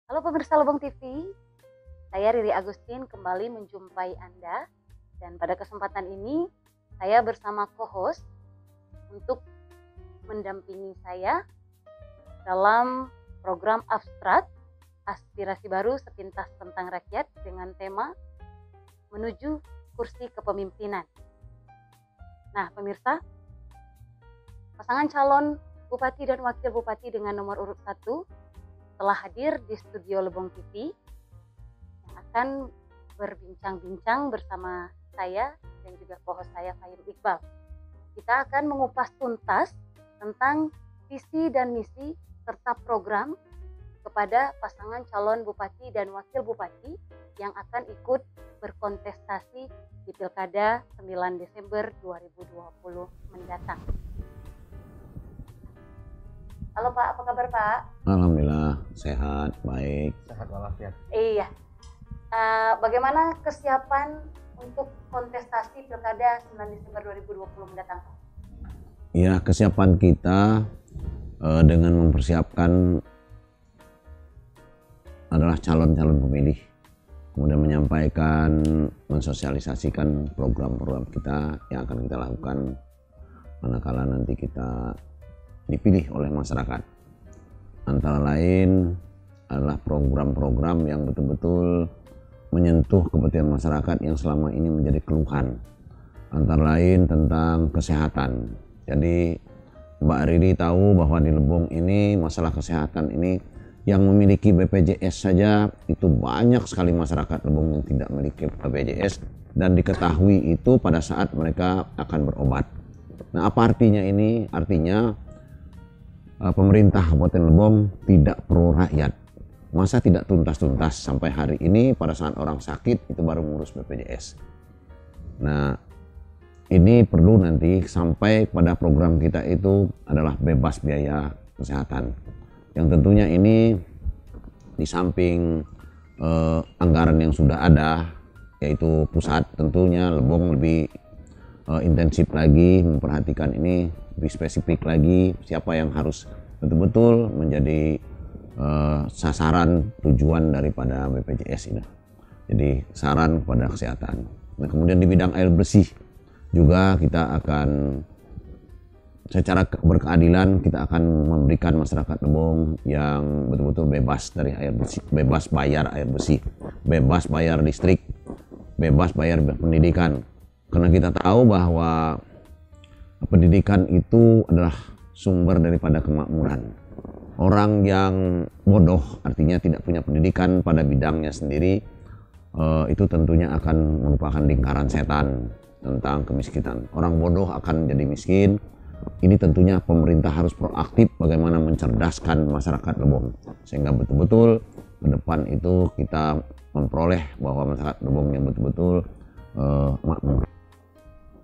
Halo pemirsa Lubang TV, saya Riri Agustin kembali menjumpai Anda, dan pada kesempatan ini saya bersama co-host untuk mendampingi saya dalam program Abstrak Aspirasi Baru Sepintas Tentang Rakyat dengan tema Menuju Kursi Kepemimpinan. Nah pemirsa, pasangan calon Bupati dan Wakil Bupati dengan nomor urut 1 telah hadir di studio Lebong TV yang akan berbincang-bincang bersama saya dan juga co-host saya Fairul Iqbal. Kita akan mengupas tuntas tentang visi dan misi serta program kepada pasangan calon Bupati dan Wakil Bupati yang akan ikut berkontestasi di Pilkada 9 Desember 2020 mendatang. Halo Pak, apa kabar Pak? Alhamdulillah, sehat, baik. Sehat walafiat. Iya. Bagaimana kesiapan untuk kontestasi Pilkada 9 Desember 2020 mendatang Pak? Ya, kesiapan kita dengan mempersiapkan adalah calon-calon pemilih. Kemudian menyampaikan, mensosialisasikan program-program kita yang akan kita lakukan manakala nanti kita dipilih oleh masyarakat. Antara lain adalah program-program yang betul-betul menyentuh kepentingan masyarakat yang selama ini menjadi keluhan. Antara lain tentang kesehatan. Jadi Mbak Riri tahu bahwa di Lebong ini masalah kesehatan ini yang memiliki BPJS saja itu banyak sekali masyarakat Lebong yang tidak memiliki BPJS dan diketahui itu pada saat mereka akan berobat. Nah, apa artinya ini? Artinya pemerintah Kabupaten Lebong tidak pro rakyat. Masa tidak tuntas-tuntas sampai hari ini pada saat orang sakit itu baru mengurus BPJS. Nah, ini perlu nanti sampai pada program kita itu adalah bebas biaya kesehatan. Yang tentunya ini di samping anggaran yang sudah ada, yaitu pusat, tentunya Lebong lebih intensif lagi memperhatikan ini, lebih spesifik lagi siapa yang harus betul-betul menjadi sasaran tujuan daripada BPJS ini. Jadi saran kepada kesehatan. Nah, kemudian di bidang air bersih juga kita akan secara berkeadilan kita akan memberikan masyarakat Lebong yang betul-betul bebas dari air bersih, bebas bayar air bersih, bebas bayar listrik, bebas bayar pendidikan. Karena kita tahu bahwa pendidikan itu adalah sumber daripada kemakmuran. Orang yang bodoh, artinya tidak punya pendidikan pada bidangnya sendiri, itu tentunya akan merupakan lingkaran setan tentang kemiskinan. Orang bodoh akan menjadi miskin. Ini tentunya pemerintah harus proaktif bagaimana mencerdaskan masyarakat Lebong. Sehingga betul-betul ke depan itu kita memperoleh bahwa masyarakat Lebong yang betul-betul makmur.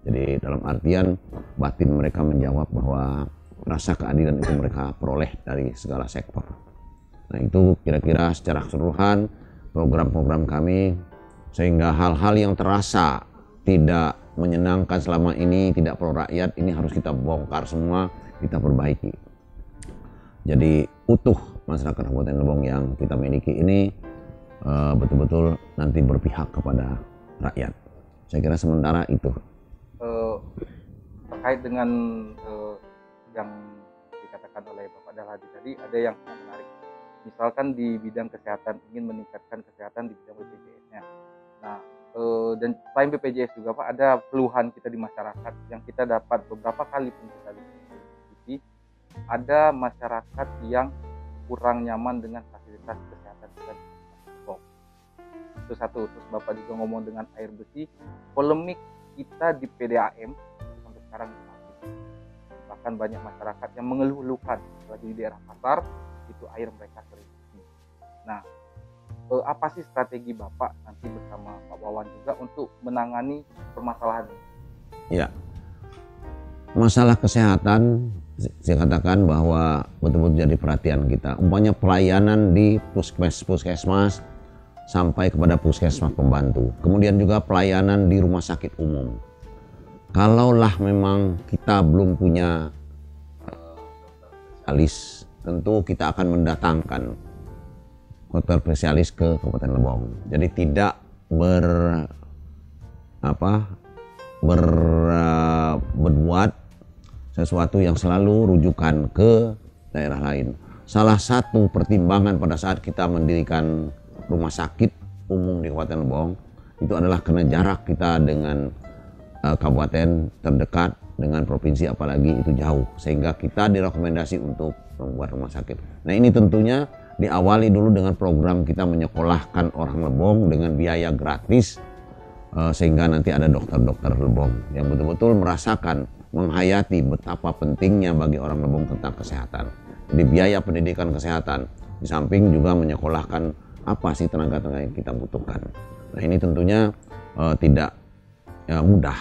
Jadi dalam artian batin mereka menjawab bahwa rasa keadilan itu mereka peroleh dari segala sektor. Nah, itu kira-kira secara keseluruhan program-program kami, sehingga hal-hal yang terasa tidak menyenangkan selama ini, tidak pro rakyat, ini harus kita bongkar semua, kita perbaiki. Jadi utuh masyarakat Kabupaten Lebong yang kita miliki ini betul-betul nanti berpihak kepada rakyat. Saya kira sementara itu. Terkait dengan yang dikatakan oleh Bapak Dalhadi tadi, ada yang sangat menarik. Misalkan di bidang kesehatan, ingin meningkatkan kesehatan di bidang BPJS-nya. Nah, dan selain BPJS juga Pak, ada keluhan kita di masyarakat yang kita dapat beberapa kali pun kita lihat. Ada masyarakat yang kurang nyaman dengan fasilitas kesehatan kita di Lebong. Itu satu. Terus Bapak juga ngomong dengan air bersih, polemik kita di PDAM sampai sekarang masih. Bahkan banyak masyarakat yang mengeluh-elukan lagi di daerah pasar itu air mereka sering. Nah, apa sih strategi Bapak nanti bersama Pak Wawan juga untuk menangani permasalahan ini? Ya, masalah kesehatan saya katakan bahwa betul-betul jadi perhatian kita. Umpamanya pelayanan di puskesmas sampai kepada puskesmas pembantu. Kemudian juga pelayanan di rumah sakit umum. Kalaulah memang kita belum punya spesialis, tentu kita akan mendatangkan dokter spesialis ke Kabupaten Lebong. Jadi tidak berbuat sesuatu yang selalu rujukan ke daerah lain. Salah satu pertimbangan pada saat kita mendirikan rumah sakit umum di Kabupaten Lebong itu adalah karena jarak kita dengan kabupaten terdekat dengan provinsi apalagi itu jauh, sehingga kita direkomendasi untuk membuat rumah sakit. Nah ini tentunya diawali dulu dengan program kita menyekolahkan orang Lebong dengan biaya gratis, sehingga nanti ada dokter-dokter Lebong yang betul-betul merasakan, menghayati betapa pentingnya bagi orang Lebong tentang kesehatan. Jadi biaya pendidikan kesehatan, di samping juga menyekolahkan apa sih tenaga-tenaga yang kita butuhkan. Nah ini tentunya tidak mudah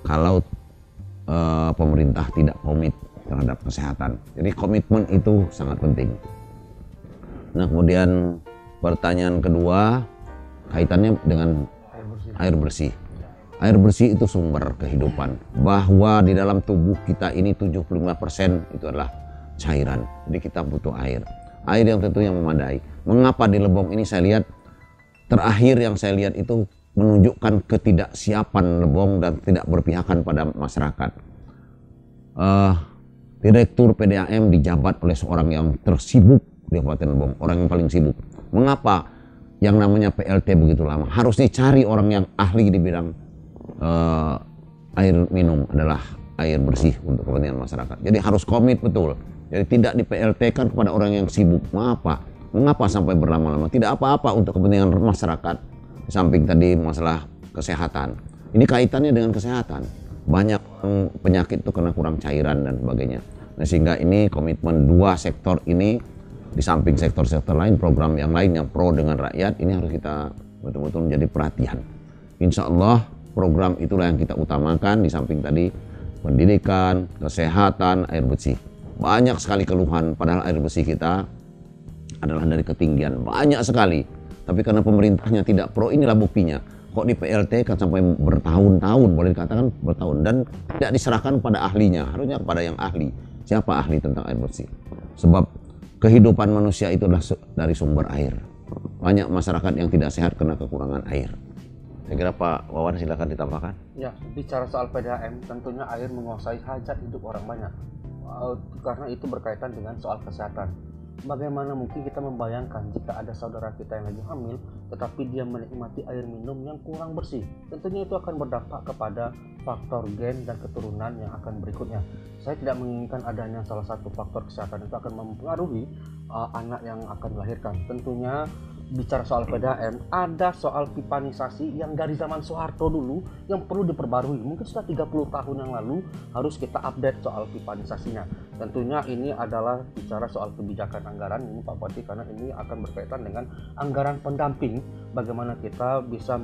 kalau pemerintah tidak komit terhadap kesehatan. Jadi komitmen itu sangat penting. Nah kemudian pertanyaan kedua kaitannya dengan air bersih. Air bersih itu sumber kehidupan. Bahwa di dalam tubuh kita ini 75% itu adalah cairan. Jadi kita butuh air. Air yang tentu yang memadai. Mengapa di Lebong ini saya lihat terakhir yang saya lihat itu menunjukkan ketidaksiapan Lebong dan tidak berpihakan pada masyarakat. Direktur PDAM dijabat oleh seorang yang tersibuk di Kabupaten Lebong, orang yang paling sibuk. Mengapa yang namanya PLT begitu lama? Harus dicari orang yang ahli di bidang air minum adalah air bersih untuk kepentingan masyarakat. Jadi harus komit betul. Jadi tidak di PLT kan kepada orang yang sibuk. Mengapa sampai berlama-lama? Tidak apa-apa untuk kepentingan masyarakat. Di samping tadi masalah kesehatan. Ini kaitannya dengan kesehatan. Banyak penyakit itu karena kurang cairan dan sebagainya. Nah, sehingga ini komitmen dua sektor ini di samping sektor-sektor lain, program yang lain yang pro dengan rakyat, ini harus kita betul-betul menjadi perhatian. Insya Allah program itulah yang kita utamakan di samping tadi pendidikan, kesehatan, air bersih. Banyak sekali keluhan, padahal air bersih kita adalah dari ketinggian. Banyak sekali. Tapi karena pemerintahnya tidak pro, inilah buktinya. Kok di PLT kan sampai bertahun-tahun, boleh dikatakan bertahun. Dan tidak diserahkan pada ahlinya, harusnya kepada yang ahli. Siapa ahli tentang air bersih? Sebab kehidupan manusia itu adalah dari sumber air. Banyak masyarakat yang tidak sehat karena kekurangan air. Saya kira Pak Wawan silakan ditambahkan. Ya, bicara soal PDAM, tentunya air menguasai hajat hidup orang banyak. Karena itu berkaitan dengan soal kesehatan. Bagaimana mungkin kita membayangkan jika ada saudara kita yang lagi hamil, tetapi dia menikmati air minum yang kurang bersih? Tentunya itu akan berdampak kepada faktor gen dan keturunan yang akan berikutnya. Saya tidak menginginkan adanya salah satu faktor kesehatan itu akan mempengaruhi anak yang akan dilahirkan. Tentunya bicara soal PDAM, ada soal pipanisasi yang dari zaman Soeharto dulu yang perlu diperbarui. Mungkin sudah 30 tahun yang lalu harus kita update soal pipanisasinya. Tentunya ini adalah bicara soal kebijakan anggaran ini Pak Bupati, karena ini akan berkaitan dengan anggaran pendamping, bagaimana kita bisa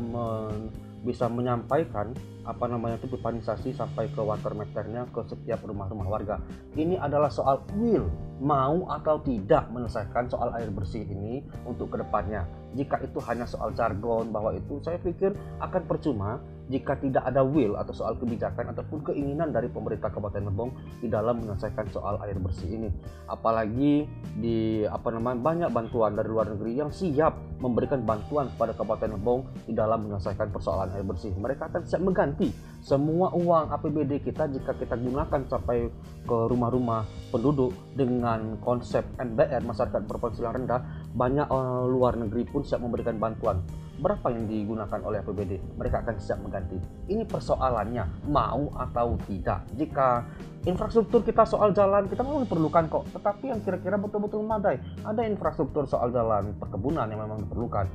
menyampaikan pipanisasi sampai ke water meternya ke setiap rumah-rumah warga. Ini adalah soal will, mau atau tidak menyelesaikan soal air bersih ini untuk kedepannya. Jika itu hanya soal jargon bahwa itu, saya pikir akan percuma jika tidak ada will atau soal kebijakan ataupun keinginan dari pemerintah Kabupaten Lebong di dalam menyelesaikan soal air bersih ini. Apalagi di banyak bantuan dari luar negeri yang siap memberikan bantuan kepada Kabupaten Lebong di dalam menyelesaikan persoalan air bersih. Mereka akan siap mengganti semua uang APBD kita jika kita gunakan sampai ke rumah-rumah penduduk dengan konsep MBR, masyarakat berpenghasilan rendah. Banyak luar negeri pun siap memberikan bantuan. Berapa yang digunakan oleh APBD? Mereka akan siap mengganti. Ini persoalannya, mau atau tidak. Jika infrastruktur kita soal jalan, kita memang diperlukan kok, tetapi yang kira-kira betul-betul memadai. Ada infrastruktur soal jalan, perkebunan yang memang diperlukan.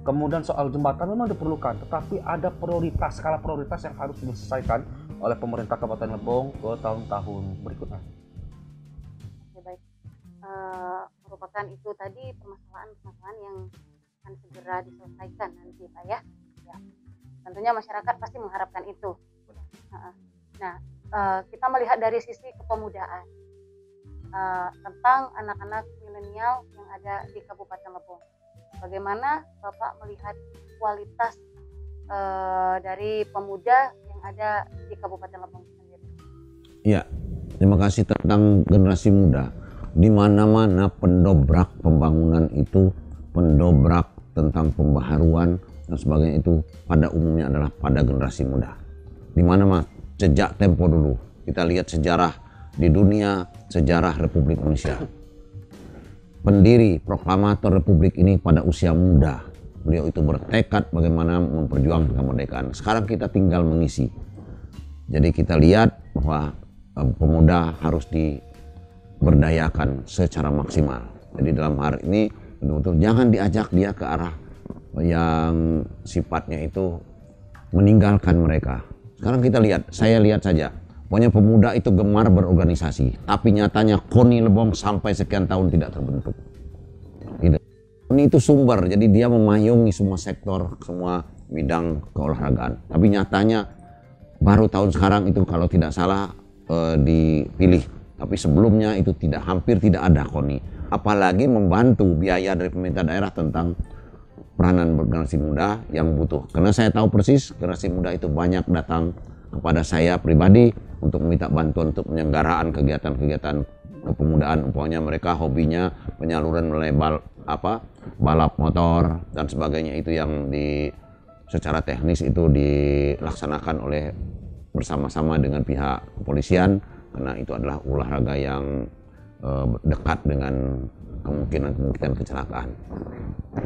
Kemudian soal jembatan memang diperlukan, tetapi ada prioritas, skala prioritas yang harus diselesaikan oleh pemerintah Kabupaten Lebong ke tahun-tahun berikutnya. Oke, baik. Merupakan itu tadi permasalahan-permasalahan yang akan segera diselesaikan nanti Pak ya. Ya. Tentunya masyarakat pasti mengharapkan itu. Nah, kita melihat dari sisi kepemudaan tentang anak-anak milenial yang ada di Kabupaten Lebong. Bagaimana Bapak melihat kualitas dari pemuda yang ada di Kabupaten Lebong sendiri? Ya, terima kasih tentang generasi muda. Di mana-mana pendobrak pembangunan itu pendobrak, tentang pembaharuan dan sebagainya itu pada umumnya adalah pada generasi muda. Dimana mas, sejak tempo dulu kita lihat sejarah di dunia, sejarah Republik Indonesia. Pendiri proklamator Republik ini pada usia muda. Beliau itu bertekad bagaimana memperjuangkan kemerdekaan. Sekarang kita tinggal mengisi. Jadi kita lihat bahwa pemuda harus diberdayakan secara maksimal. Jadi dalam hari ini betul-betul jangan diajak dia ke arah yang sifatnya itu meninggalkan mereka. Sekarang kita lihat, saya lihat saja, pokoknya pemuda itu gemar berorganisasi, tapi nyatanya KONI Lebong sampai sekian tahun tidak terbentuk. Gitu. KONI itu sumber, jadi dia memayungi semua sektor, semua bidang keolahragaan. Tapi nyatanya baru tahun sekarang itu kalau tidak salah dipilih, tapi sebelumnya itu hampir tidak ada KONI. Apalagi membantu biaya dari pemerintah daerah tentang peranan generasi muda yang butuh. Karena saya tahu persis generasi muda itu banyak datang kepada saya pribadi untuk meminta bantuan untuk penyelenggaraan kegiatan-kegiatan kepemudaan. Umpamanya mereka hobinya penyaluran mulai balap motor dan sebagainya, itu yang secara teknis itu dilaksanakan oleh bersama-sama dengan pihak kepolisian, karena itu adalah olahraga yang dekat dengan kemungkinan kecelakaan.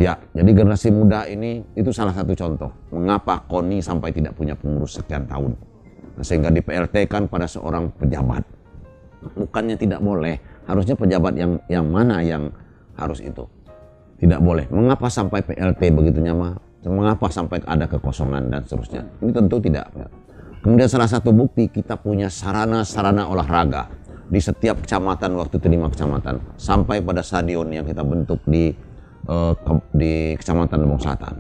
Ya, jadi generasi muda ini itu salah satu contoh mengapa KONI sampai tidak punya pengurus sekian tahun. Nah, sehingga di PLT kan pada seorang pejabat. Bukannya tidak boleh, harusnya pejabat yang mana yang harus itu. Tidak boleh. Mengapa sampai PLT begitu nyaman? Mengapa sampai ada kekosongan dan seterusnya? Ini tentu tidak. Kemudian salah satu bukti kita punya sarana-sarana olahraga di setiap kecamatan, waktu itu 5 kecamatan, sampai pada stadion yang kita bentuk di Kecamatan Lebong Selatan.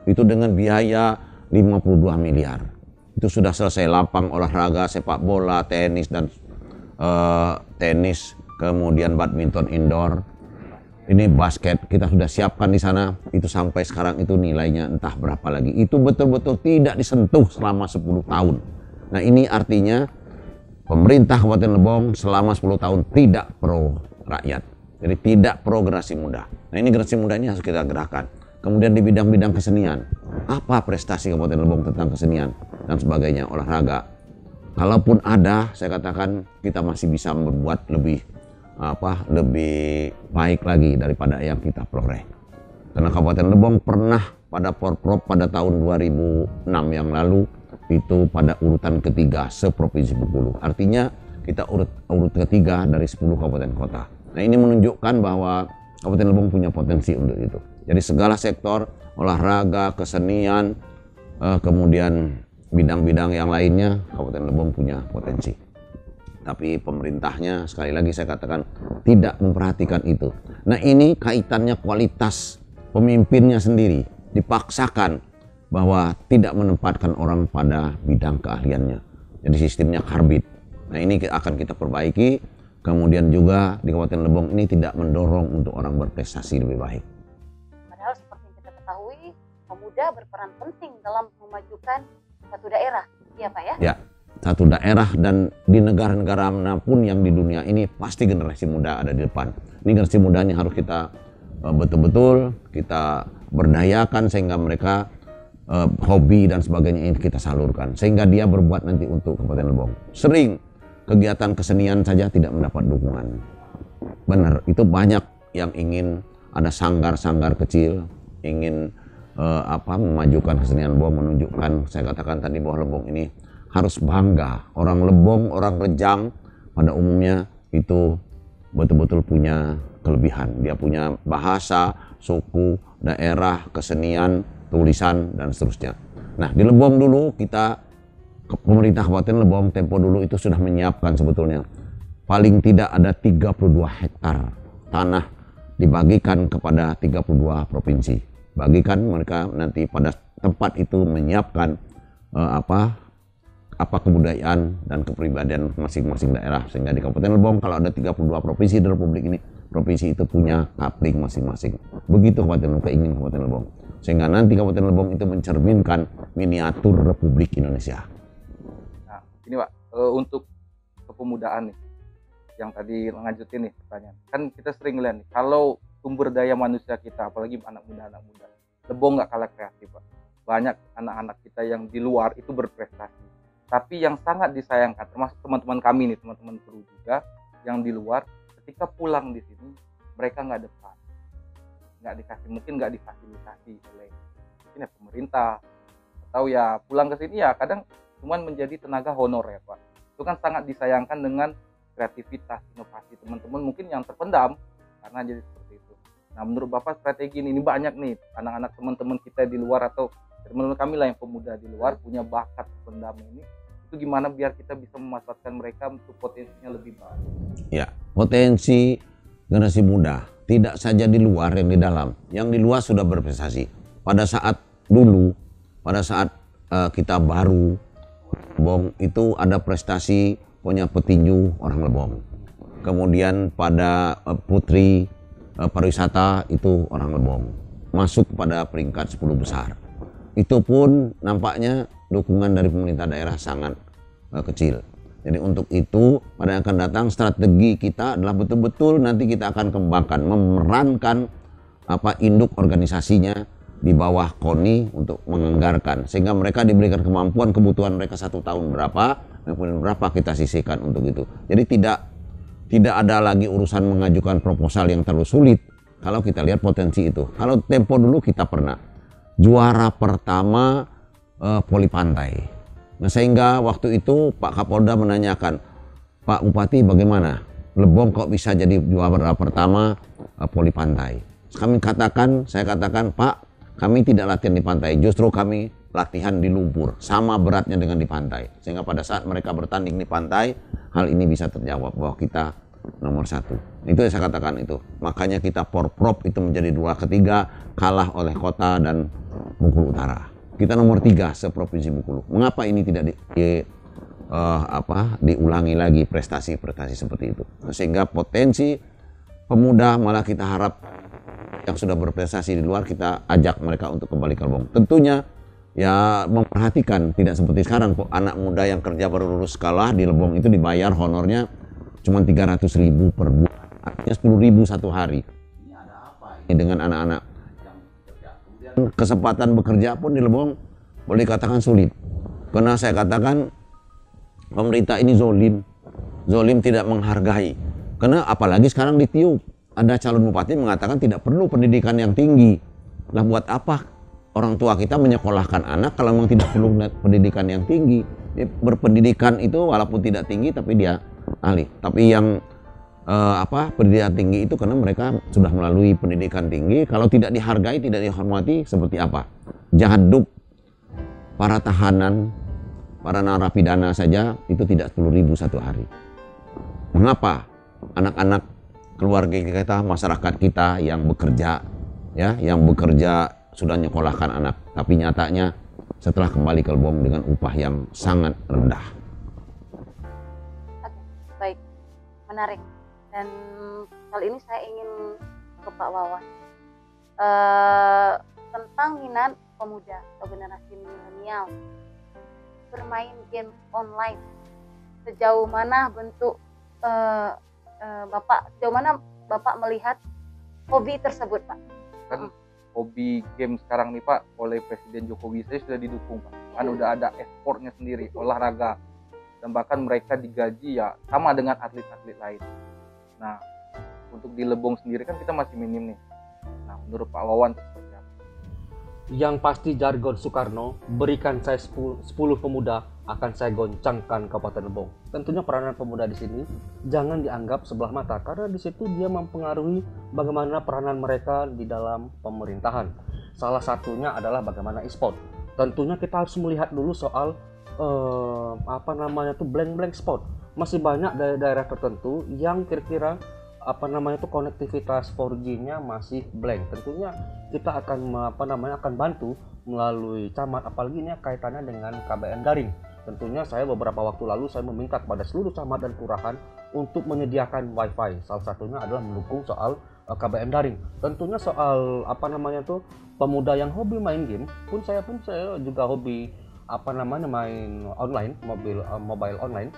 Itu dengan biaya 52 miliar. Itu sudah selesai lapang olahraga, sepak bola, tenis dan tenis, kemudian badminton indoor. Ini basket kita sudah siapkan di sana. Itu sampai sekarang itu nilainya entah berapa lagi. Itu betul-betul tidak disentuh selama 10 tahun. Nah, ini artinya pemerintah Kabupaten Lebong selama 10 tahun tidak pro rakyat. Jadi tidak pro generasi muda. Nah, ini generasi muda ini harus kita gerakkan. Kemudian di bidang-bidang kesenian. Apa prestasi Kabupaten Lebong tentang kesenian dan sebagainya, olahraga. Kalaupun ada, saya katakan kita masih bisa berbuat lebih baik lagi daripada yang kita peroleh. Karena Kabupaten Lebong pernah pada Porprov pada tahun 2006 yang lalu itu pada urutan ketiga seprovinsi Bengkulu. Artinya kita urut ketiga dari 10 kabupaten kota. Nah, ini menunjukkan bahwa Kabupaten Lebong punya potensi untuk itu. Jadi segala sektor olahraga, kesenian, kemudian bidang-bidang yang lainnya Kabupaten Lebong punya potensi. Tapi pemerintahnya sekali lagi saya katakan tidak memperhatikan itu. Nah, ini kaitannya kualitas pemimpinnya sendiri dipaksakan bahwa tidak menempatkan orang pada bidang keahliannya. Jadi sistemnya karbit. Nah, ini akan kita perbaiki. Kemudian juga di Kabupaten Lebong ini tidak mendorong untuk orang berprestasi lebih baik. Padahal seperti yang kita ketahui, pemuda berperan penting dalam memajukan satu daerah. Iya Pak ya? Ya, satu daerah dan di negara-negara manapun yang di dunia ini pasti generasi muda ada di depan. Ini generasi mudanya harus kita betul-betul kita berdayakan sehingga mereka hobi dan sebagainya ini kita salurkan sehingga dia berbuat nanti untuk Kabupaten Lebong. Sering kegiatan kesenian saja tidak mendapat dukungan. Benar, itu banyak yang ingin ada sanggar-sanggar kecil, ingin memajukan kesenian Lebong, menunjukkan, saya katakan tadi bahwa Lebong ini harus bangga. Orang Lebong, orang Rejang pada umumnya itu betul-betul punya kelebihan. Dia punya bahasa, suku, daerah, kesenian, tulisan dan seterusnya. Nah, di Lebong dulu pemerintah Kabupaten Lebong tempo dulu itu sudah menyiapkan sebetulnya paling tidak ada 32 hektar tanah dibagikan kepada 32 provinsi. Bagikan mereka nanti pada tempat itu menyiapkan apa kebudayaan dan kepribadian masing-masing daerah, sehingga di Kabupaten Lebong kalau ada 32 provinsi di Republik ini, provinsi itu punya kapling masing-masing. Begitu keinginan Kabupaten Lebong. Sehingga nanti Kabupaten Lebong itu mencerminkan miniatur Republik Indonesia. Nah, ini Pak, untuk kepemudaan nih, yang tadi lanjutin nih pertanyaan. Kan kita sering lihat nih, kalau sumber daya manusia kita, apalagi anak muda. Lebong nggak kalah kreatif, Pak. Banyak anak-anak kita yang di luar itu berprestasi. Tapi yang sangat disayangkan, termasuk teman-teman kami nih, teman-teman kru juga, yang di luar, ketika pulang di sini, mereka nggak depan. Mungkin nggak difasilitasi oleh mungkin ya pemerintah. Atau ya pulang ke sini ya kadang cuman menjadi tenaga honorer, Pak. Itu kan sangat disayangkan dengan kreativitas, inovasi teman-teman mungkin yang terpendam karena jadi seperti itu. Nah, menurut Bapak strategi ini banyak nih anak-anak teman-teman kita di luar atau teman-teman kami lah yang pemuda di luar punya bakat terpendam ini, itu gimana biar kita bisa memanfaatkan mereka untuk potensinya lebih baik? Ya, potensi generasi muda tidak saja di luar, yang di dalam. Yang di luar sudah berprestasi. Pada saat kita baru Lebong itu ada prestasi punya petinju orang Lebong. Kemudian pada putri pariwisata itu orang Lebong. Masuk pada peringkat 10 besar. Itu pun nampaknya dukungan dari pemerintah daerah sangat kecil. Jadi untuk itu pada yang akan datang strategi kita adalah betul-betul nanti kita akan kembangkan, memerankan induk organisasinya di bawah KONI untuk menganggarkan sehingga mereka diberikan kemampuan kebutuhan mereka 1 tahun berapa, kemudian berapa kita sisihkan untuk itu. Jadi tidak ada lagi urusan mengajukan proposal yang terlalu sulit kalau kita lihat potensi itu. Kalau tempo dulu kita pernah juara pertama voli pantai. Nah, sehingga waktu itu Pak Kapolda menanyakan, Pak Bupati bagaimana? Lebong kok bisa jadi juara pertama voli pantai? Saya katakan, Pak, kami tidak latihan di pantai, justru kami latihan di lumpur, sama beratnya dengan di pantai. Sehingga pada saat mereka bertanding di pantai, hal ini bisa terjawab bahwa kita nomor 1. Itu yang saya katakan itu. Makanya kita Porprov itu menjadi 2 ketiga, kalah oleh Kota dan Bengkulu Utara. Kita nomor 3 seprovinsi Bengkulu. Mengapa ini tidak diulangi lagi prestasi-prestasi seperti itu? Sehingga potensi pemuda malah kita harap yang sudah berprestasi di luar kita ajak mereka untuk kembali ke Lebong. Tentunya ya memperhatikan tidak seperti sekarang kok anak muda yang kerja baru lulus sekolah di Lebong itu dibayar honornya cuma 300.000 per bulan. Artinya 10.000 satu hari. Ini ada apa ini dengan anak-anak yang bekerja? Kemudian kesempatan bekerja pun di Lebong boleh dikatakan sulit. Karena saya katakan pemerintah ini zolim tidak menghargai. Karena apalagi sekarang ditiup. Ada calon bupati mengatakan tidak perlu pendidikan yang tinggi. Lah buat apa orang tua kita menyekolahkan anak kalau memang tidak perlu pendidikan yang tinggi? Berpendidikan itu walaupun tidak tinggi tapi dia ahli. Tapi yang pendidikan tinggi itu karena mereka sudah melalui pendidikan tinggi. Kalau tidak dihargai, tidak dihormati seperti apa? Jahaduk para tahanan, para narapidana saja itu tidak 10.000 satu hari. Mengapa anak-anak keluarga kita, masyarakat kita yang bekerja sudah nyekolahkan anak, tapi nyatanya setelah kembali ke Lebong dengan upah yang sangat rendah. Oke, baik, menarik. Dan kali ini saya ingin ke Pak Wawan tentang minat pemuda atau generasi milenial bermain game online. Sejauh mana bentuk sejauh mana Bapak melihat hobi tersebut, Pak? Kan hobi game sekarang nih, Pak, oleh Presiden Jokowi saya sudah didukung, Pak. Kan udah ada e-sportnya sendiri, olahraga. Dan bahkan mereka digaji ya sama dengan atlet-atlet lain. Nah, untuk di Lebong sendiri kan kita masih minim nih. Nah, menurut Pak Wawan seperti apa? Yang pasti jargon Soekarno, berikan saya 10 pemuda, akan saya goncangkan Kabupaten Lebong. Tentunya peranan pemuda di sini jangan dianggap sebelah mata karena di situ dia mempengaruhi bagaimana peranan mereka di dalam pemerintahan. Salah satunya adalah bagaimana e-sport. Tentunya kita harus melihat dulu soal blank spot. Masih banyak daerah tertentu yang kira-kira konektivitas 4G-nya masih blank. Tentunya kita akan akan bantu melalui camat, apalagi ini kaitannya dengan KBN daring. Tentunya saya beberapa waktu lalu saya meminta kepada seluruh camat dan kelurahan untuk menyediakan wifi. Salah satunya adalah mendukung soal KBM daring. Tentunya soal pemuda yang hobi main game pun saya juga hobi main online, mobile online.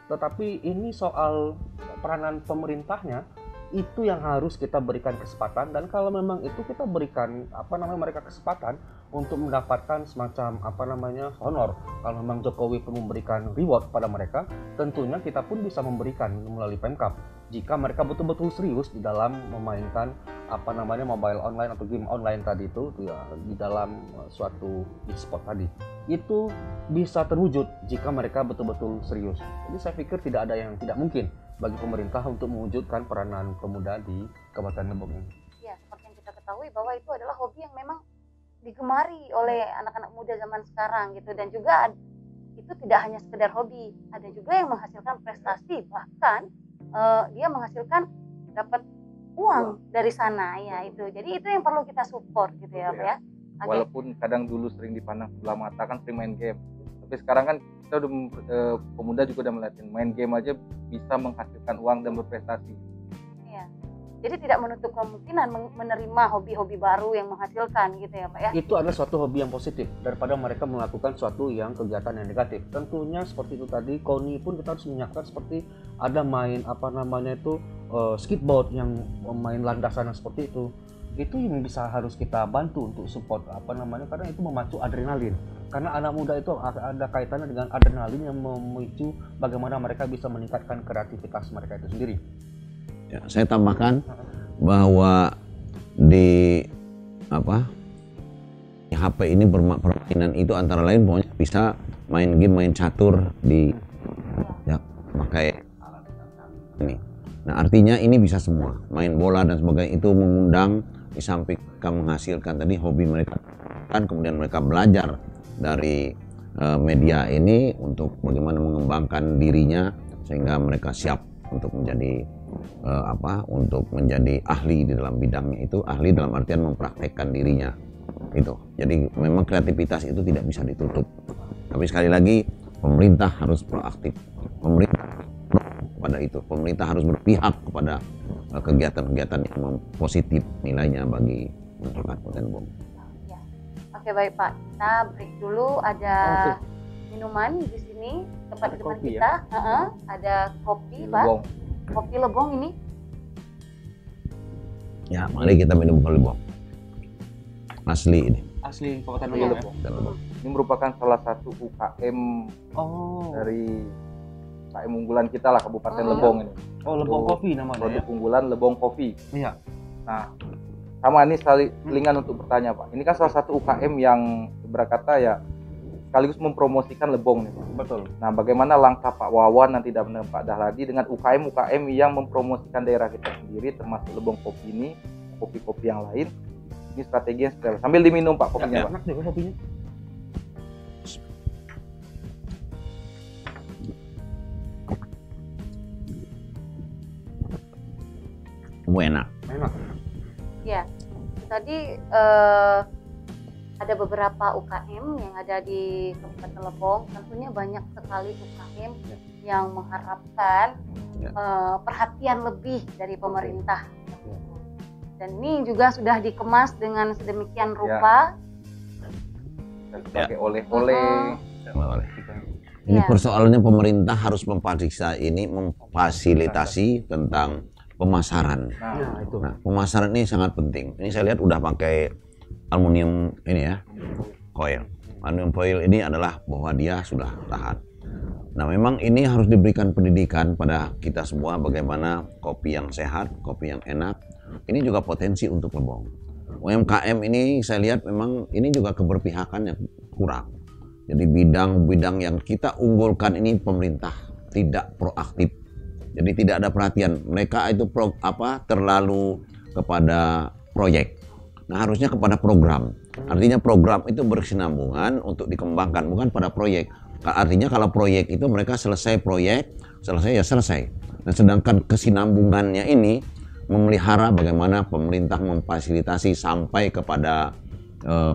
Tetapi ini soal peranan pemerintahnya Itu yang harus kita berikan kesempatan, dan kalau memang itu kita berikan mereka kesempatan untuk mendapatkan semacam honor. Kalau memang Jokowi pun memberikan reward pada mereka, tentunya kita pun bisa memberikan melalui Pemkab. Jika mereka betul-betul serius di dalam memainkan mobile online atau game online tadi itu ya, di dalam suatu e-sport tadi, itu bisa terwujud jika mereka betul-betul serius. Jadi saya pikir tidak ada yang tidak mungkin bagi pemerintah untuk mewujudkan peranan pemuda di Kabupaten Lebong ini. Ya, seperti yang kita ketahui bahwa itu adalah hobi yang memang digemari oleh anak-anak muda zaman sekarang gitu, dan juga itu tidak hanya sekedar hobi, ada juga yang menghasilkan prestasi, bahkan dia menghasilkan dapat uang dari sana ya itu. Jadi itu yang perlu kita support gitu ya, Pak ya. Okay. Walaupun kadang dulu sering dipandang sebelah mata kan sering main game, tapi sekarang kan kita udah pemuda juga udah melihat main game aja bisa menghasilkan uang dan berprestasi. Iya. Jadi tidak menutup kemungkinan menerima hobi-hobi baru yang menghasilkan gitu ya, Pak ya. Itu adalah suatu hobi yang positif daripada mereka melakukan suatu yang kegiatan yang negatif. Tentunya seperti itu tadi, KONI pun kita harus menyiapkan seperti ada main skateboard yang main landasan seperti itu. Itu yang harus kita bantu untuk support karena itu memacu adrenalin. Karena anak muda itu ada kaitannya dengan adrenalin yang memicu bagaimana mereka bisa meningkatkan kreativitas mereka itu sendiri. Ya, saya tambahkan bahwa di HP ini permainan itu antara lain pokoknya bisa main game, main catur di pakai ini. Nah, artinya ini bisa semua, main bola dan sebagainya, itu mengundang di samping menghasilkan tadi hobi mereka, kan kemudian mereka belajar dari media ini untuk bagaimana mengembangkan dirinya sehingga mereka siap untuk menjadi ahli di dalam bidangnya itu, ahli dalam artian mempraktekkan dirinya itu. Jadi memang kreativitas itu tidak bisa ditutup. Tapi sekali lagi pemerintah harus proaktif. Pemerintah harus berpihak kepada kegiatan-kegiatan yang positif nilainya bagi masyarakat Kabupaten Lebong. Ya. Oke, baik Pak. Kita break dulu, ada minuman di sini tempat teman kita. Ya? Ada kopi, Pak. Lebong. Kopi Lebong ini. Ya, mari kita minum kopi Lebong. Asli ini. Asli Kabupaten Lebong. Lebong. Ini merupakan salah satu UKM dari UKM unggulan kita lah Kabupaten Lebong ini. Oh, Lebong Coffee namanya. Produk unggulan Lebong Coffee. Iya. Nah, sama ini selingan untuk bertanya Pak. Ini kan salah satu UKM yang berkata ya sekaligus mempromosikan Lebong nih Pak. Betul. Nah, bagaimana langkah Pak Wawan nanti dan Pak Dahladi dengan UKM yang mempromosikan daerah kita sendiri termasuk Lebong Coffee ini, kopi-kopi yang lain. Ini strategi yang seperti sambil diminum Pak kopinya Pak. Enak juga kopinya. Enak. Ya, tadi ada beberapa UKM yang ada di Kabupaten Lebong. Tentunya banyak sekali UKM yang mengharapkan perhatian lebih dari pemerintah. Dan ini juga sudah dikemas dengan sedemikian rupa. Dan pakai oleh-oleh. Ini persoalannya pemerintah harus memfasilitasi tentang pemasaran. Nah, pemasaran ini sangat penting. Ini saya lihat udah pakai aluminium ini ya, foil. Aluminium foil ini adalah bahwa dia sudah tahan. Nah, memang ini harus diberikan pendidikan pada kita semua bagaimana kopi yang sehat, kopi yang enak. Ini juga potensi untuk Lebong. UMKM ini saya lihat memang ini juga keberpihakannya kurang. Jadi bidang-bidang yang kita unggulkan ini pemerintah tidak proaktif. Jadi tidak ada perhatian. Mereka itu terlalu kepada proyek. Nah, harusnya kepada program. Artinya program itu berkesinambungan untuk dikembangkan, bukan pada proyek. Artinya kalau proyek itu mereka selesai proyek, selesai ya selesai. Nah, sedangkan kesinambungannya ini memelihara bagaimana pemerintah memfasilitasi sampai kepada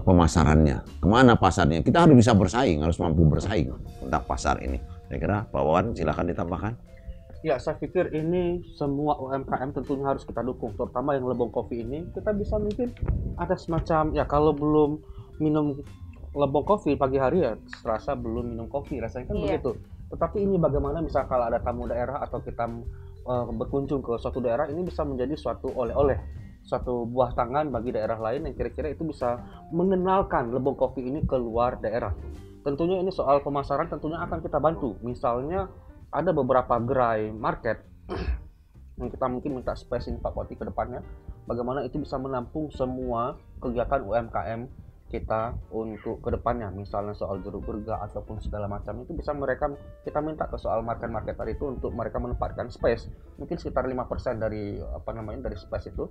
pemasarannya. Kemana pasarnya? Kita harus bisa bersaing, harus mampu bersaing tentang pasar ini. Saya kira Pak Wawan silakan ditambahkan. Ya, saya pikir ini semua UMKM tentunya harus kita dukung, terutama yang Lebong Coffee ini. Kita bisa mungkin ada semacam, ya kalau belum minum Lebong Coffee pagi hari ya serasa belum minum kopi, rasanya kan begitu. Tetapi ini bagaimana misal kalau ada tamu daerah atau kita berkunjung ke suatu daerah, ini bisa menjadi suatu oleh-oleh, suatu buah tangan bagi daerah lain yang kira-kira itu bisa mengenalkan Lebong Coffee ini keluar daerah. Tentunya ini soal pemasaran tentunya akan kita bantu. Misalnya ada beberapa gerai market yang kita mungkin minta space ini Pak Poti ke depannya, bagaimana itu bisa menampung semua kegiatan UMKM kita untuk ke depannya, misalnya soal jeruk gerga ataupun segala macam itu bisa kita minta ke soal market tadi itu untuk mereka menempatkan space mungkin sekitar 5% dari dari space itu,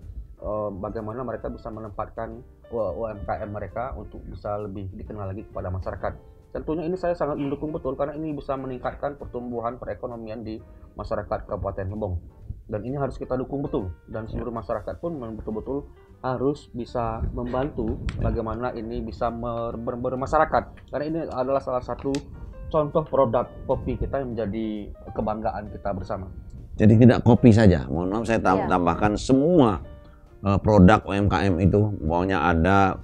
bagaimana mereka bisa menempatkan UMKM mereka untuk bisa lebih dikenal lagi kepada masyarakat. Tentunya ini saya sangat mendukung betul karena ini bisa meningkatkan pertumbuhan perekonomian di masyarakat Kabupaten Lebong, dan ini harus kita dukung betul, dan seluruh masyarakat pun betul-betul harus bisa membantu bagaimana ini bisa bermasyarakat, karena ini adalah salah satu contoh produk kopi kita yang menjadi kebanggaan kita bersama. Jadi tidak kopi saja, mohon maaf saya tambahkan semua produk UMKM itu, pokoknya ada.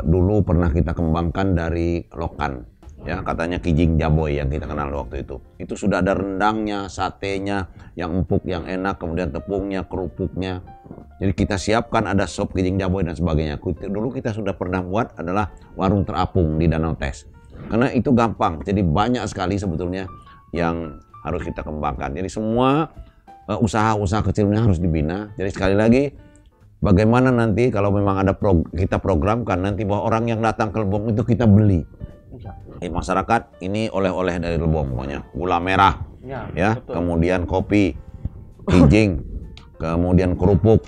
Dulu pernah kita kembangkan dari lokan, ya katanya kijing jaboy yang kita kenal waktu itu sudah ada rendangnya, satenya yang empuk yang enak, kemudian tepungnya, kerupuknya. Jadi kita siapkan ada sop kijing jaboy dan sebagainya. Dulu kita sudah pernah buat adalah warung terapung di Danau Tes, karena itu gampang. Jadi banyak sekali sebetulnya yang harus kita kembangkan. Jadi semua usaha-usaha kecilnya harus dibina. Jadi sekali lagi, bagaimana nanti kalau memang ada kita programkan nanti bahwa orang yang datang ke Lebong itu kita beli. Masyarakat ini oleh-oleh dari Lebong, pokoknya gula merah, ya kemudian kopi, kijing, kemudian kerupuk,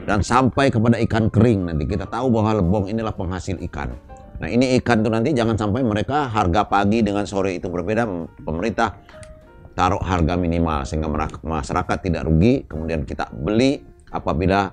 dan sampai kepada ikan kering. Nanti kita tahu bahwa Lebong inilah penghasil ikan. Nah ini ikan tuh nanti jangan sampai mereka harga pagi dengan sore itu berbeda. Pemerintah taruh harga minimal sehingga masyarakat tidak rugi. Kemudian kita beli apabila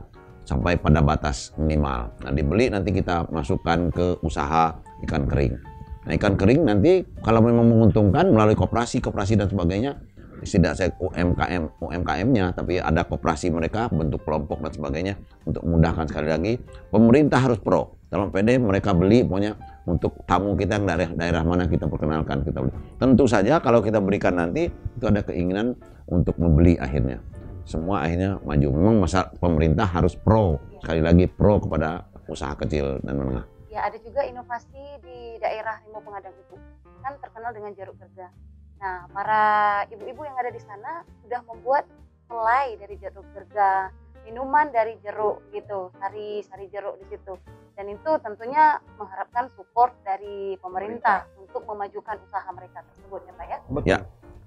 sampai pada batas minimal. Nah dibeli nanti kita masukkan ke usaha ikan kering. Nah ikan kering nanti kalau memang menguntungkan melalui koperasi dan sebagainya, tidak saya UMKM-nya, tapi ada koperasi mereka, bentuk kelompok dan sebagainya untuk memudahkan. Sekali lagi pemerintah harus pro. Dalam PD mereka beli, pokoknya untuk tamu kita yang daerah mana kita perkenalkan, kita beli. Tentu saja kalau kita berikan nanti itu ada keinginan untuk membeli akhirnya. Semua akhirnya maju. Memang pemerintah harus pro, sekali lagi pro kepada usaha kecil dan menengah. Ya ada juga inovasi di daerah Rimau Pengadang itu, kan terkenal dengan jeruk gerga. Nah para ibu-ibu yang ada di sana sudah membuat selai dari jeruk gerga, minuman dari jeruk gitu, sari jeruk di situ. Dan itu tentunya mengharapkan support dari pemerintah untuk memajukan usaha mereka tersebut ya Pak ya. Ya,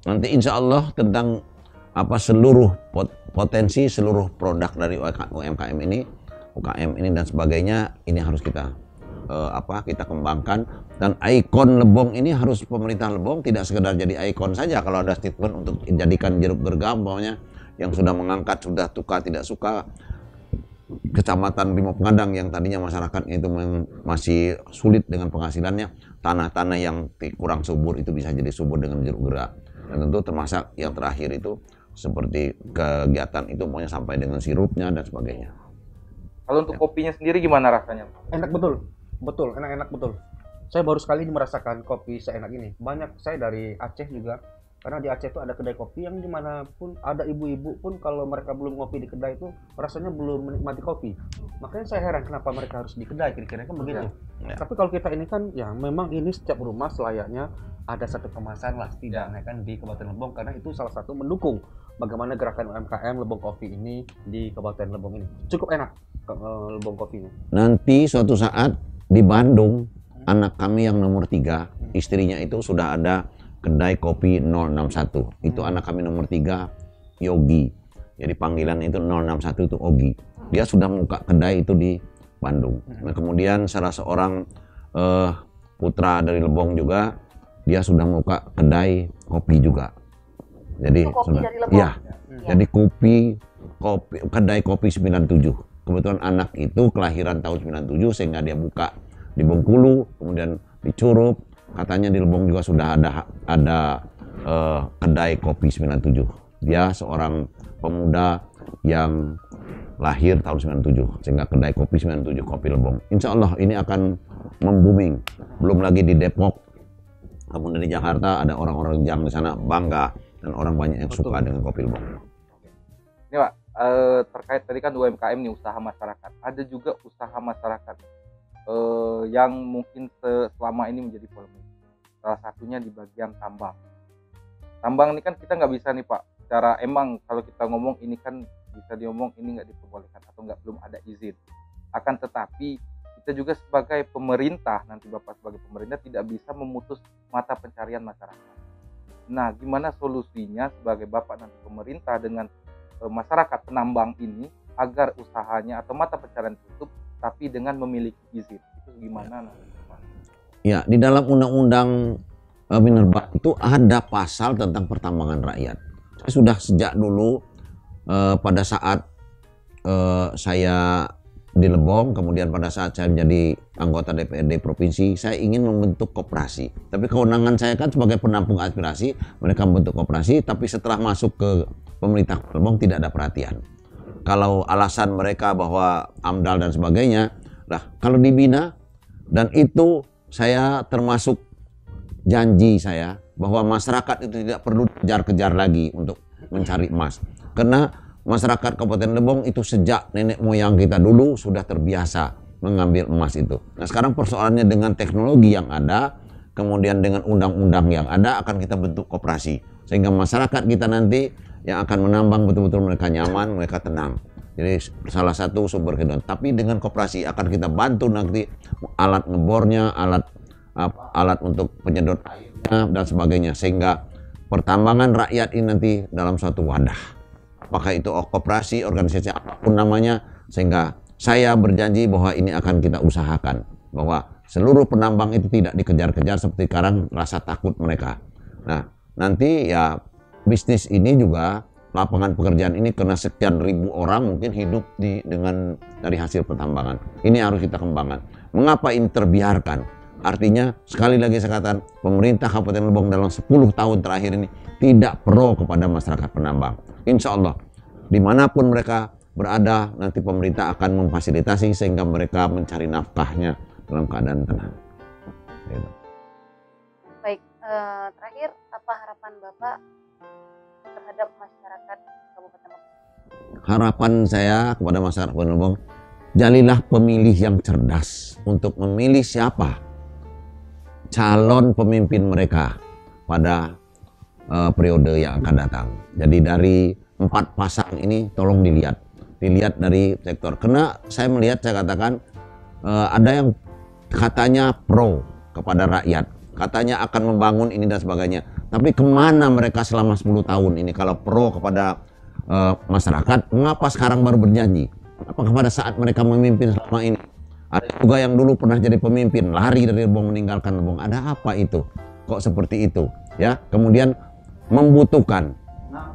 nanti insya Allah tentang seluruh potensi seluruh produk dari UMKM ini, UKM ini dan sebagainya, ini harus kita kita kembangkan. Dan ikon Lebong ini harus pemerintah Lebong tidak sekedar jadi ikon saja. Kalau ada statement untuk jadikan jeruk gerga maunya yang sudah mengangkat, sudah suka tidak suka, Kecamatan Rimau Pengadang yang tadinya masyarakat itu masih sulit dengan penghasilannya, tanah-tanah yang kurang subur itu bisa jadi subur dengan jeruk gerga. Dan tentu termasuk yang terakhir itu seperti kegiatan itu maunya sampai dengan sirupnya dan sebagainya. Kalau untuk kopinya sendiri gimana rasanya? Enak betul, enak betul. Saya baru sekali ini merasakan kopi seenak ini. Banyak saya dari Aceh juga, karena di Aceh itu ada kedai kopi yang dimanapun ada ibu-ibu pun kalau mereka belum ngopi di kedai itu rasanya belum menikmati kopi. Makanya saya heran kenapa mereka harus di kedai, kira-kira kan begitu. Ya. Tapi kalau kita ini kan ya memang ini setiap rumah selayaknya ada satu kemasan lah setidaknya kan di Kabupaten Lebong, karena itu salah satu mendukung bagaimana gerakan UMKM Lebong Coffee ini di Kabupaten Lebong ini. Cukup enak Lebong Coffee-nya. Nanti suatu saat di Bandung, anak kami yang nomor 3, istrinya itu sudah ada kedai kopi 061. Itu anak kami nomor 3, Yogi. Jadi panggilan itu 061 itu Ogi. Dia sudah buka kedai itu di Bandung. Nah, kemudian salah seorang putra dari Lebong juga, dia sudah buka kedai kopi juga. Jadi kopi sudah, dari Lebong. ya. Jadi kedai kopi 97. Kebetulan anak itu kelahiran tahun 97 sehingga dia buka di Bengkulu, kemudian di Curup, katanya di Lebong juga sudah ada kedai kopi 97. Dia seorang pemuda yang lahir tahun 97 sehingga kedai kopi 97 Kopi Lebong. Insya Allah ini akan membooming. Belum lagi di Depok, kemudian di Jakarta ada orang-orang yang di sana bangga dan orang banyak yang suka dengan Kopi Lebong. Ini Pak, terkait tadi kan UMKM nih, usaha masyarakat. Ada juga usaha masyarakat yang mungkin selama ini menjadi polemik. Salah satunya di bagian tambang. Tambang ini kan kita nggak bisa nih Pak, cara emang kalau kita ngomong ini kan bisa diomong ini nggak diperbolehkan atau nggak, belum ada izin. Akan tetapi kita juga sebagai pemerintah, nanti Bapak sebagai pemerintah tidak bisa memutus mata pencarian masyarakat. Nah, gimana solusinya sebagai Bapak nanti pemerintah dengan masyarakat penambang ini agar usahanya atau mata pencarian tutup tapi dengan memiliki izin? Itu gimana nanti Pak? Ya, di dalam undang-undang minerba itu ada pasal tentang pertambangan rakyat. Saya sudah sejak dulu pada saat saya di Lebong, kemudian pada saat saya menjadi anggota DPRD provinsi, saya ingin membentuk koperasi. Tapi kewenangan saya kan sebagai penampung aspirasi, mereka membentuk koperasi, tapi setelah masuk ke pemerintah Lebong tidak ada perhatian. Kalau alasan mereka bahwa AMDAL dan sebagainya, lah kalau dibina, dan itu saya termasuk janji saya bahwa masyarakat itu tidak perlu kejar-kejar lagi untuk mencari emas. Karena masyarakat Kabupaten Lebong itu sejak nenek moyang kita dulu sudah terbiasa mengambil emas itu. Nah sekarang persoalannya dengan teknologi yang ada, kemudian dengan undang-undang yang ada, akan kita bentuk koperasi. Sehingga masyarakat kita nanti yang akan menambang betul-betul mereka nyaman, mereka tenang. Jadi salah satu sumber kehidupan. Tapi dengan koperasi akan kita bantu nanti alat ngebornya, alat untuk penyedot airnya dan sebagainya. Sehingga pertambangan rakyat ini nanti dalam suatu wadah. Apakah itu koperasi, organisasi apapun namanya, sehingga saya berjanji bahwa ini akan kita usahakan, bahwa seluruh penambang itu tidak dikejar-kejar seperti sekarang rasa takut mereka. Nah, nanti ya bisnis ini juga, lapangan pekerjaan ini karena sekian ribu orang mungkin hidup dari hasil pertambangan. Ini harus kita kembangkan. Mengapa ini terbiarkan? Artinya sekali lagi saya katakan, pemerintah Kabupaten Lebong dalam 10 tahun terakhir ini tidak pro kepada masyarakat penambang. Insya Allah dimanapun mereka berada nanti pemerintah akan memfasilitasi sehingga mereka mencari nafkahnya dalam keadaan tenang. Baik, terakhir apa harapan Bapak terhadap masyarakat Kabupaten Lebong? Harapan saya kepada masyarakat Kabupaten Lebong, jadilah pemilih yang cerdas untuk memilih siapa calon pemimpin mereka pada periode yang akan datang. Jadi dari 4 pasang ini tolong dilihat dari sektor. Karena saya melihat, saya katakan ada yang katanya pro kepada rakyat, katanya akan membangun ini dan sebagainya. Tapi kemana mereka selama 10 tahun ini kalau pro kepada masyarakat? Mengapa sekarang baru berjanji? Apakah pada saat mereka memimpin selama ini? Ada juga yang dulu pernah jadi pemimpin, lari dari Lebong, meninggalkan Lebong. Ada apa itu? Kok seperti itu? Ya, kemudian membutuhkan.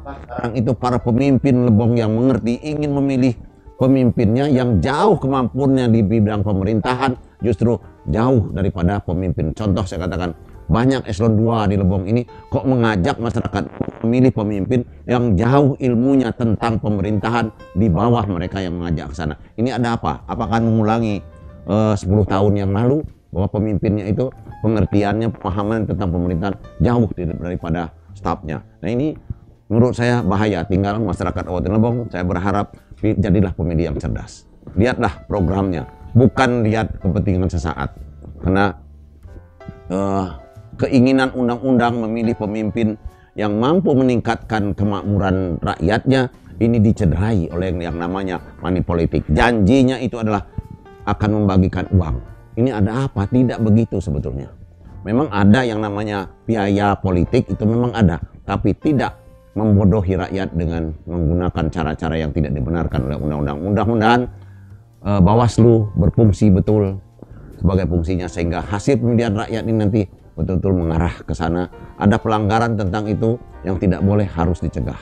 Sekarang itu para pemimpin Lebong yang mengerti ingin memilih pemimpinnya yang jauh kemampuannya di bidang pemerintahan, justru jauh daripada pemimpin. Contoh saya katakan, banyak eselon 2 di Lebong ini kok mengajak masyarakat memilih pemimpin yang jauh ilmunya tentang pemerintahan di bawah mereka yang mengajak ke sana. Ini ada apa? Apakah mengulangi 10 tahun yang lalu bahwa pemimpinnya itu pengertiannya, pemahaman tentang pemerintahan jauh daripada stafnya. Nah ini menurut saya bahaya. Tinggal masyarakat Kabupaten Lebong, saya berharap jadilah pemilih yang cerdas. Lihatlah programnya, bukan lihat kepentingan sesaat. Karena keinginan undang-undang memilih pemimpin yang mampu meningkatkan kemakmuran rakyatnya ini dicederai oleh yang namanya money politik. Janjinya itu adalah akan membagikan uang. Ini ada apa? Tidak begitu sebetulnya. Memang ada yang namanya biaya politik, itu memang ada, tapi tidak membodohi rakyat dengan menggunakan cara-cara yang tidak dibenarkan oleh undang-undang. Mudah-mudahan Bawaslu berfungsi betul sebagai fungsinya sehingga hasil pemilihan rakyat ini nanti betul-betul mengarah ke sana. Ada pelanggaran tentang itu yang tidak boleh, harus dicegah.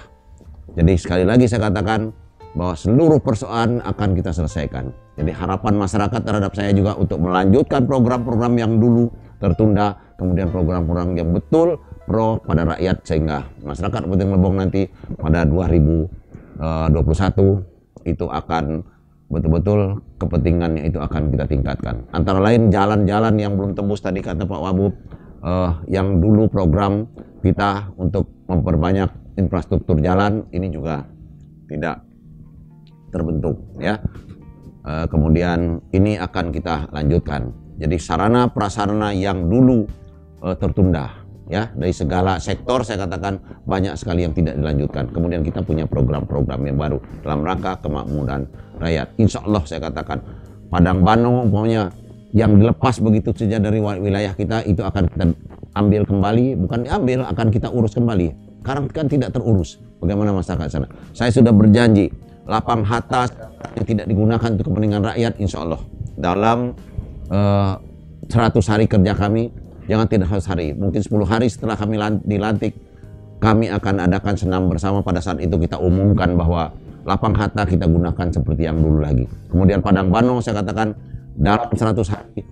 Jadi sekali lagi saya katakan bahwa seluruh persoalan akan kita selesaikan. Jadi harapan masyarakat terhadap saya juga untuk melanjutkan program-program yang dulu tertunda, kemudian program-program yang betul pro pada rakyat sehingga masyarakat Kabupaten Lebong nanti pada 2021 itu akan betul-betul kepentingannya itu akan kita tingkatkan. Antara lain jalan-jalan yang belum tembus tadi kata Pak Wabub, yang dulu program kita untuk memperbanyak infrastruktur jalan ini juga tidak terbentuk ya. Kemudian ini akan kita lanjutkan. Jadi sarana prasarana yang dulu tertunda ya, dari segala sektor saya katakan banyak sekali yang tidak dilanjutkan. Kemudian kita punya program-program yang baru dalam rangka kemakmuran rakyat. Insya Allah saya katakan Padang Bano umpamanya yang dilepas begitu saja dari wilayah kita itu akan kita ambil kembali, bukan diambil, akan kita urus kembali. Sekarang kan tidak terurus. Bagaimana masyarakat sana? Saya sudah berjanji lapang hatta yang tidak digunakan untuk kepentingan rakyat, insya Allah dalam 100 hari kerja kami, jangan tidak 100 hari, mungkin 10 hari setelah kami dilantik, kami akan adakan senam bersama. Pada saat itu kita umumkan bahwa lapang hatta kita gunakan seperti yang dulu lagi. Kemudian Padang Bano saya katakan dalam 100 hari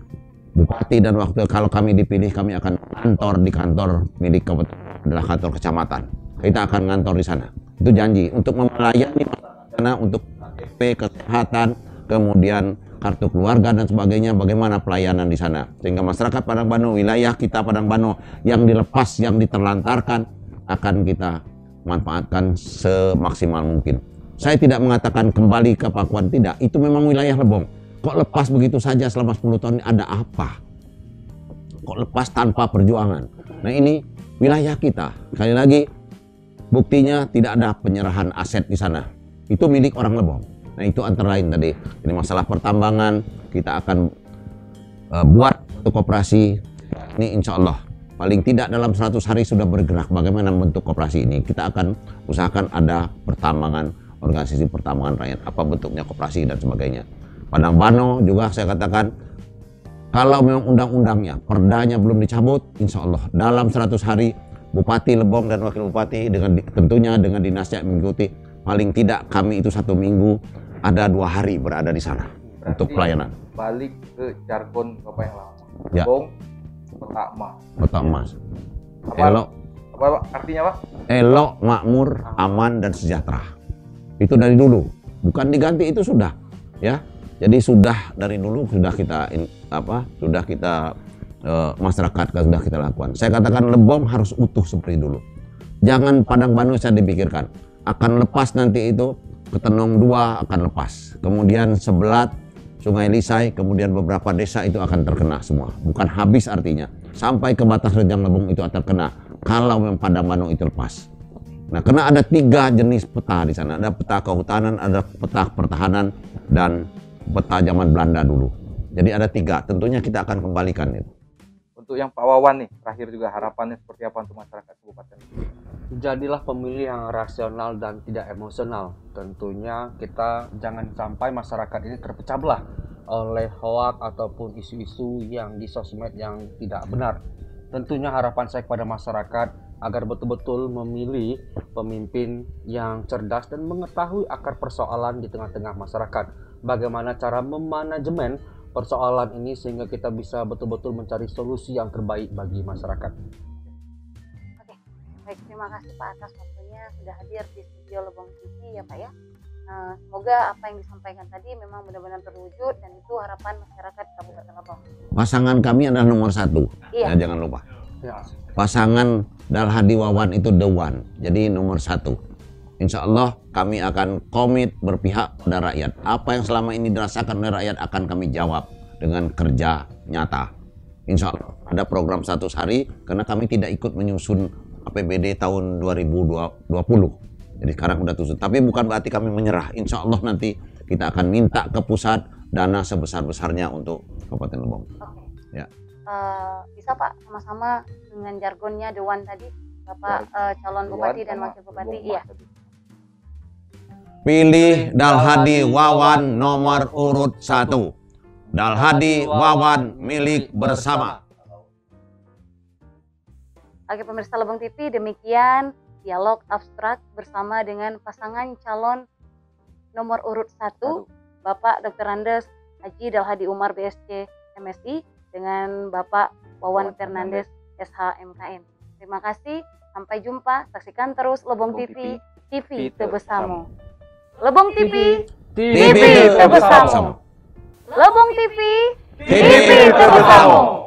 bupati dan waktu kalau kami dipilih, kami akan kantor di kantor milik adalah kantor kecamatan. Kita akan ngantor di sana. Itu janji untuk melayani karena untuk KTP, kesehatan, kemudian kartu keluarga dan sebagainya, bagaimana pelayanan di sana. Sehingga masyarakat Padang Bano, wilayah kita Padang Bano yang dilepas, yang diterlantarkan akan kita manfaatkan semaksimal mungkin. Saya tidak mengatakan kembali ke Pakuan, tidak. Itu memang wilayah Lebong. Kok lepas begitu saja selama 10 tahun ini, ada apa? Kok lepas tanpa perjuangan? Nah ini wilayah kita. Sekali lagi, buktinya tidak ada penyerahan aset di sana. Itu milik orang Lebong. Nah itu antara lain tadi. Ini masalah pertambangan, kita akan buat koperasi. Ini insya Allah paling tidak dalam 100 hari sudah bergerak. Bagaimana bentuk koperasi ini? Kita akan usahakan ada pertambangan, organisasi pertambangan rakyat. Apa bentuknya koperasi dan sebagainya. Padang Bano juga saya katakan, kalau memang undang-undangnya, perdanya belum dicabut, insya Allah dalam 100 hari Bupati Lebong dan Wakil Bupati dengan tentunya dengan dinasnya mengikuti, paling tidak kami itu 1 minggu ada 2 hari berada di sana. Berarti untuk pelayanan. Balik ke jargon Bapak yang lama. Ya. Lebong, peta emas. Peta emas. Apa, Elok, apa artinya Pak? elok, makmur, aman dan sejahtera. Itu dari dulu, bukan diganti, itu sudah ya. Jadi sudah dari dulu sudah kita masyarakat sudah kita lakukan. Saya katakan Lebong harus utuh seperti dulu. Jangan Padang Bano saya dipikirkan. Akan lepas nanti itu Ketenong 2 akan lepas. Kemudian Sebelat, Sungai Lisai, kemudian beberapa desa itu akan terkena semua. Bukan habis artinya. Sampai ke batas Rejang Lebong itu akan terkena. Kalau memang Padang Bano itu lepas. Nah, karena ada 3 jenis peta di sana. Ada peta kehutanan, ada peta pertahanan, dan peta zaman Belanda dulu. Jadi ada 3. Tentunya kita akan kembalikan itu. Untuk yang Pak Wawan nih, terakhir juga harapannya seperti apa untuk masyarakat kabupaten? Jadilah pemilih yang rasional dan tidak emosional. Tentunya kita jangan sampai masyarakat ini terpecah belah oleh hoak ataupun isu-isu yang di sosmed yang tidak benar. Tentunya harapan saya kepada masyarakat agar betul-betul memilih pemimpin yang cerdas dan mengetahui akar persoalan di tengah-tengah masyarakat. Bagaimana cara memanajemen persoalan ini sehingga kita bisa betul-betul mencari solusi yang terbaik bagi masyarakat. Oke, baik, terima kasih Pak atas waktunya sudah hadir di studio Lebong TV ya Pak ya. Semoga apa yang disampaikan tadi memang benar-benar terwujud dan itu harapan masyarakat Kabupaten Lebong. Pasangan kami adalah nomor 1. Iya. Ya, jangan lupa. Ya. Pasangan Dalhadi Wawan itu the one. Jadi nomor 1. Insya Allah kami akan komit berpihak pada rakyat. Apa yang selama ini dirasakan oleh rakyat akan kami jawab dengan kerja nyata. Insya Allah ada program 100 hari karena kami tidak ikut menyusun APBD tahun 2020. Jadi sekarang udah tutup. Tapi bukan berarti kami menyerah. Insya Allah nanti kita akan minta ke pusat dana sebesar-besarnya untuk Kabupaten Lebong. Oke. Ya. Bisa Pak sama-sama dengan jargonnya The One tadi, Bapak calon bupati dan wakil bupati. Iya. Pilih Dalhadi Wawan nomor urut 1. Dalhadi Wawan milik bersama. Oke pemirsa Lebong TV, demikian dialog abstrak bersama dengan pasangan calon nomor urut 1 Bapak Dr. Andes Haji Dalhadi Umar BSc MSI dengan Bapak Wawan Fernandes SHMKN. Terima kasih, sampai jumpa. Saksikan terus Lebong TV, TV Tebesamu. Lebong TV, TV Tebesamu. Lebong TV, TV Tebesamu.